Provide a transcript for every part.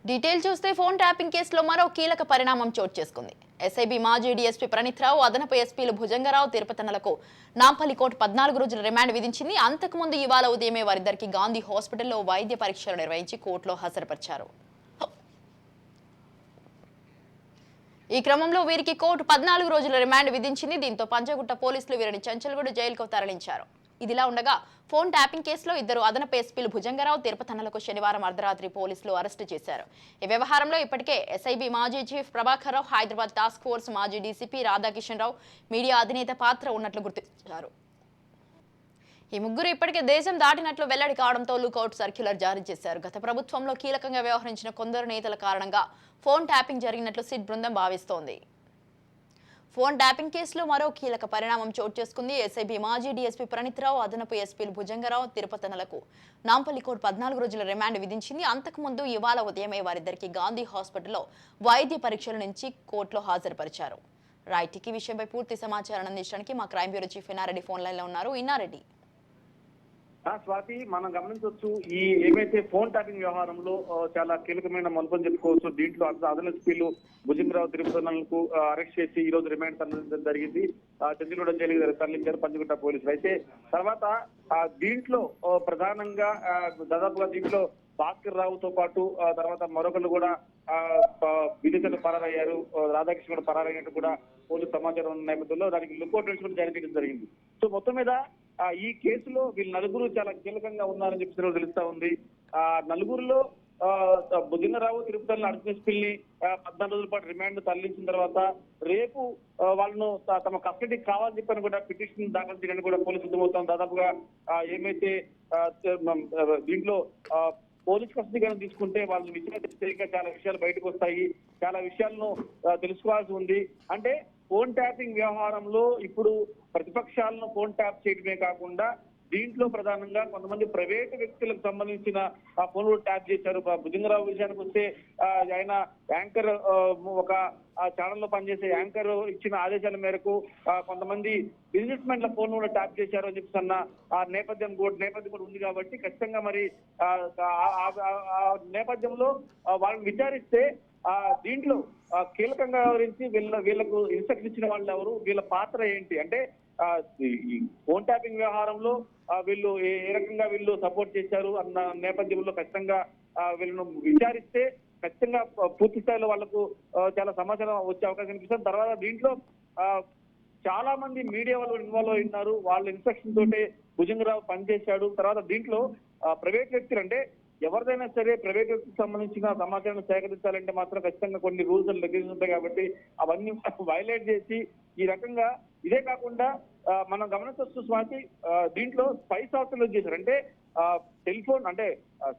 Detail చూస్తే phone tapping కేసులో మరో కీలక పరిణామం చోటు చేసుకుంది. ఎస్ఐబి మాజీ డీఎస్పీ ప్రణీత్రావు, అదనపు ఎస్పీలు భుజంగరావు, తిరుపతన్నలకు నాంపల్లి కోర్టు 14 రోజుల రిమాండ్ విధించింది. అంతకుముందు ఇవాళ ఉదయమే వారిద్దరికి గాంధీ హాస్పిటల్లో వైద్య పరీక్షలు నిర్వహించి కోర్టులో హాజరుపరిచారు. ఈ క్రమంలో వీరికి కోర్టు 14 రోజుల రిమాండ్ విధించింది. దీంతో పంజగుట్ట పోలీసులు వీరిని చంచల్గూడ జైలుకు తరలించారు. ఇదిలా ఉండగా ఫోన్ ట్యాపింగ్ కేసులో ఇద్దరు అదనపు ఎస్పీలు భుజంగరావు, తిరుపతన్నలకు శనివారం అర్ధరాత్రి పోలీసులు అరెస్టు చేశారు. ఈ వ్యవహారంలో ఇప్పటికే ఎస్ఐబి మాజీ chief Prabhakar Rao, Hyderabad task force మాజీ డీసీపీ రాధాకిషన్ రావు మీడియా అధినేత పాత్ర ఉన్నట్లు గుర్తించారు. ఈ ముగ్గురు ఇప్పటికే దేశం దాటినట్లు వెల్లడి కావడంతో లుకౌట్ సర్క్యులర్ జారీ చేశారు. గత ప్రభుత్వంలో కీలకంగా వ్యవహరించిన కొందరు నేతల కారణంగా ఫోన్ ట్యాపింగ్ జరిగినట్లు సిట్ బృందం భావిస్తోంది. ఫోన్ ట్యాపింగ్ కేసులో మరో కీలక పరిణామం చోటు చేసుకుంది. ఎస్ఐబి మాజీ డీఎస్పీ ప్రణీత్రావు, అదనపు ఎస్పీలు భుజంగరావు, తిరుపతన్నలకు నాంపల్లి కోర్టు 14 రోజుల రిమాండ్ విధించింది. అంతకుముందు ఇవాళ ఉదయమే వారిద్దరికి గాంధీ హాస్పిటల్లో వైద్య పరీక్షల నుంచి కోర్టులో హాజరుపరిచారు. రైట్, ఈ విషయంపై పూర్తి సమాచారం అందించడానికి మా crime bureau chief Inna Reddy phone line లో ఉన్నారు. ఇన్నారెడ్డి, స్వాతి, మనం గమనించవచ్చు ఈ ఏమైతే ఫోన్ ట్యాపింగ్ వ్యవహారంలో చాలా కీలకమైన మలుపుని చెప్పుకోవచ్చు. దీంట్లో అదనపు ఎస్పీలు భుజంగరావు, తిరుపతన్నలకు అరెస్ట్ చేసి ఈ రోజు రిమాండ్ తరలించడం జరిగింది. చంద్రగూడ జైలుకి తరలించారు పంజగుట్ట పోలీసులు. అయితే తర్వాత దీంట్లో ప్రధానంగా దాదాపుగా దీంట్లో భాస్కర్ రావుతో పాటు తర్వాత మరొకరు కూడా విదేశాలు పరారయ్యారు. రాధాకృష్ణ కూడా పరారయ్యారు కూడా పోలీసు సమాచారం ఉన్న నేపథ్యంలో దానికి లుకౌట్ నోటీస్ జారీ చేయడం జరిగింది. సో మొత్తం మీద ఈ కేసులో వీళ్ళు నలుగురు చాలా కీలకంగా ఉన్నారని చెప్పి తెలుస్తా ఉంది. నలుగురులో భుజంగరావు, తిరుపతిలో అడిషనల్ 14 రోజుల పాటు రిమాండ్ తరలించిన తర్వాత రేపు వాళ్ళను తమ కస్టడీకి కావాలని చెప్పని కూడా పిటిషన్ దాఖలు చేయడానికి కూడా పోలీసు సిద్ధమవుతాం. దాదాపుగా ఏమైతే దీంట్లో పోలీస్ కస్టడీ కానీ తీసుకుంటే వాళ్ళని విచారించగా చాలా విషయాలు బయటకు వస్తాయి. చాలా విషయాలను తెలుసుకోవాల్సి ఉంది. అంటే ఫోన్ ట్యాపింగ్ వ్యవహారంలో ఇప్పుడు ప్రతిపక్షాలను ఫోన్ ట్యాప్ చేయడమే కాకుండా దీంట్లో ప్రధానంగా కొంతమంది ప్రైవేటు వ్యక్తులకు సంబంధించిన ఫోన్లు ట్యాప్ చేశారు. భుజంగరావు విషయానికి వస్తే ఆయన యాంకర్, ఒక ఛానల్లో పనిచేసే యాంకర్ ఇచ్చిన ఆదేశాల మేరకు కొంతమంది బిజినెస్ మెన్ల ఫోన్ కూడా ట్యాప్ చేశారు అని చెప్పి అన్న నేపథ్యం కూడా ఉంది. కాబట్టి ఖచ్చితంగా మరి నేపథ్యంలో వాళ్ళని విచారిస్తే దీంట్లో కీలకంగా వ్యవహరించి వీళ్ళకు ఇన్స్ట్రక్షన్ ఇచ్చిన వాళ్ళు ఎవరు, వీళ్ళ పాత్ర ఏంటి, అంటే ఈ ఫోన్ ట్యాపింగ్ వ్యవహారంలో వీళ్ళు ఏ రకంగా వీళ్ళు సపోర్ట్ చేశారు అన్న నేపథ్యంలో ఖచ్చితంగా వీళ్ళను విచారిస్తే ఖచ్చితంగా పూర్తి స్థాయిలో వాళ్లకు చాలా సమాచారం వచ్చే అవకాశం కనిపిస్తుంది. తర్వాత దీంట్లో చాలా మంది మీడియా వాళ్ళు ఇన్వాల్వ్ అయి ఉన్నారు. వాళ్ళ ఇన్స్ట్రక్షన్ తోటే భుజంగరావు పనిచేశాడు. తర్వాత దీంట్లో ప్రైవేట్ వ్యక్తులు, అంటే ఎవరిదైనా సరే ప్రైవేట్ వ్యక్తికి సంబంధించిన సమాచారాన్ని సేకరించాలంటే మాత్రం ఖచ్చితంగా కొన్ని రూల్స్ అండ్ రెగ్యులేషన్స్ ఉంటాయి. కాబట్టి అవన్నీ వైలేట్ చేసి ఈ రకంగా, ఇదే కాకుండా మనం గమనించవచ్చు స్వాతి, దీంట్లో స్పై సాఫ్ట్వేర్ చేశారు. అంటే టెలిఫోన్, అంటే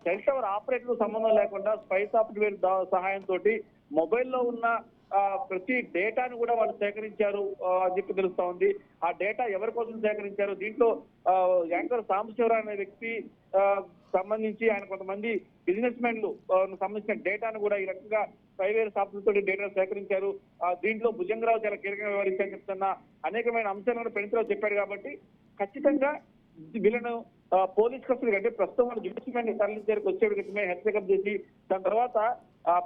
సెల్ టవర్ ఆపరేటర్ సంబంధం లేకుండా స్పై సాఫ్ట్వేర్ సహాయంతో మొబైల్లో ఉన్న ప్రతి డేటాను కూడా వాళ్ళు సేకరించారు అని చెప్పి తెలుస్తా ఉంది. ఆ డేటా ఎవరి కోసం సేకరించారు, దీంట్లో యాంకర్ సాంబశివరావు అనే వ్యక్తి సంబంధించి ఆయన కొంతమంది బిజినెస్ మెన్లు సంబంధించిన డేటాను కూడా ఈ రకంగా ప్రైవేట్ సాఫ్ట్వేర్ తోటి డేటా సేకరించారు. దీంట్లో భుజంగరావు చాలా కీలకంగా వ్యవహరించారని చెప్తున్న అనేకమైన అంశాలను ప్రణీత్రావు చెప్పాడు. కాబట్టి ఖచ్చితంగా వీళ్ళను పోలీస్ కస్టడీ, అంటే ప్రస్తుతం వాళ్ళు జ్యుడిషియల్ మ్యాన్ తరలించేందుకు వచ్చేటిమే హెడ్ చెకప్ చేసి దాని తర్వాత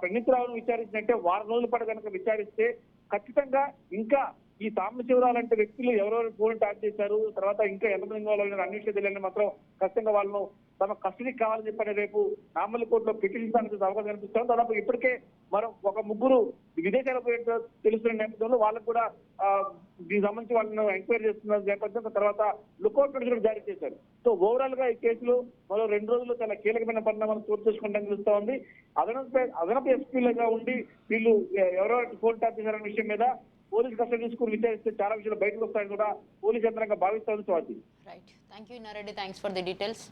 ప్రణీత్రావును విచారించినట్టే వారం రోజుల పాటు కనుక విచారిస్తే ఖచ్చితంగా ఇంకా ఈ సాంబశివరావు లాంటి వ్యక్తులు ఎవరెవరు ఫోన్ ట్యాప్ చేశారు, తర్వాత ఇంకా ఎంతమంది ఇన్వాల్వ్ అన్ని విషయాలు తెలియని మాత్రం ఖచ్చితంగా వాళ్ళను తమ కస్టడీకి కావాలని చెప్పని రేపు నాంపల్లి కోర్టులో పిటిషన్ దానికి అవకాశం కనిపిస్తాం. దాదాపు ఇప్పటికే మరో ఒక ముగ్గురు విదేశాల తెలుస్తున్న నేపథ్యంలో వాళ్ళకు కూడా దీనికి సంబంధించి వాళ్ళను ఎంక్వైరీ చేస్తున్న నేపథ్యం తర్వాత లుకౌట్ నోటీసులు జారీ చేశారు. సో ఓవరాల్ గా ఈ కేసులో మరో 2 రోజుల్లో చాలా కీలకమైన పరిణామాలు చోటు చేసుకుంటామని తెలుస్తా ఉంది. అదనపు ఎస్పీలుగా ఉండి వీళ్ళు ఎవరెవరు ఫోన్ ట్యాప్ చేశారనే విషయం మీద పోలీసు కస్టడీ తీసుకుని విచారిస్తే చాలా విషయాలు బయటకు వస్తాయని కూడా పోలీసు యంత్రాంగం భావిస్తోంది. Swathi, right, thank you Inna Reddy, thanks for the details.